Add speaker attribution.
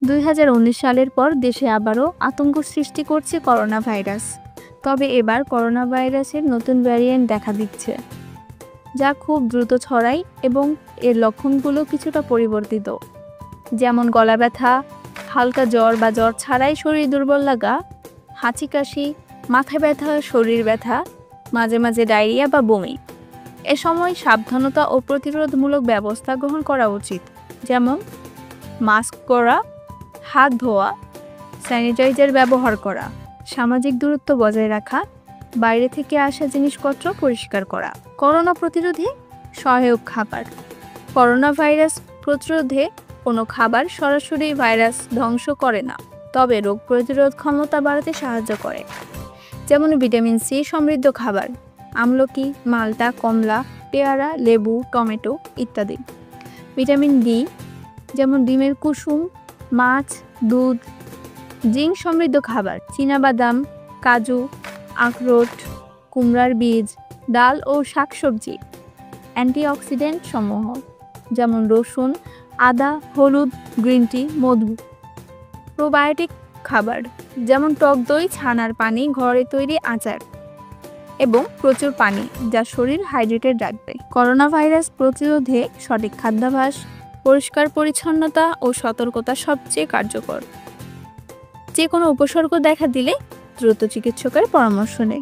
Speaker 1: 2019 সালের পর দেশে আবারও আতঙ্ক সৃষ্টি করছে করোনা ভাইরাস। তবে এবার করোনা ভাইরাসের নতুন ভ্যারিয়েন্ট দেখা দিচ্ছে, যা খুব দ্রুত ছড়ায় এবং এর লক্ষণগুলো কিছুটা পরিবর্তিত। যেমন গলা ব্যথা, হালকা জ্বর বা জ্বর ছাড়াই শরীর দুর্বল লাগা, হাঁচি কাশি, মাথা ব্যথা, শরীর ব্যথা, মাঝে মাঝে ডায়রিয়া বা বমি। এ সময় সাবধানতা ও প্রতিরোধমূলক ব্যবস্থা গ্রহণ করা উচিত, যেমন মাস্ক পরা, হাত ধোয়া, স্যানিটাইজার ব্যবহার করা, সামাজিক দূরত্ব বজায় রাখা, বাইরে থেকে আসা জিনিসপত্র পরিষ্কার করা। করোনা প্রতিরোধে সহায়ক খাবার। করোনা ভাইরাস প্রতিরোধে কোনো খাবার সরাসরি ভাইরাস ধ্বংস করে না, তবে রোগ প্রতিরোধ ক্ষমতা বাড়াতে সাহায্য করে। যেমন ভিটামিন সি সমৃদ্ধ খাবার, আমলকি, মাল্টা, কমলা, পেয়ারা, লেবু, টমেটো ইত্যাদি। ভিটামিন ডি, যেমন ডিমের কুসুম, মাছ, দুধ। জিঙ্ক সমৃদ্ধ খাবার, চীনাবাদাম, কাজু, আখরোট, কুমড়ার বীজ, ডাল ও শাকসবজি। অ্যান্টিঅক্সিডেন্ট সমূহ, যেমন রসুন, আদা, হলুদ, গ্রিন টি, মধু। প্রোবায়োটিক খাবার, যেমন টক দই, ছানার পানি, ঘরে তৈরি আচার এবং প্রচুর পানি, যা শরীর হাইড্রেটেড রাখবে। করোনা ভাইরাস প্রতিরোধে সঠিক খাদ্যাভ্যাস, পরিষ্কার পরিচ্ছন্নতা ও সতর্কতা সবচেয়ে কার্যকর। যে কোনো উপসর্গ দেখা দিলে দ্রুত চিকিৎসকের পরামর্শ নেই।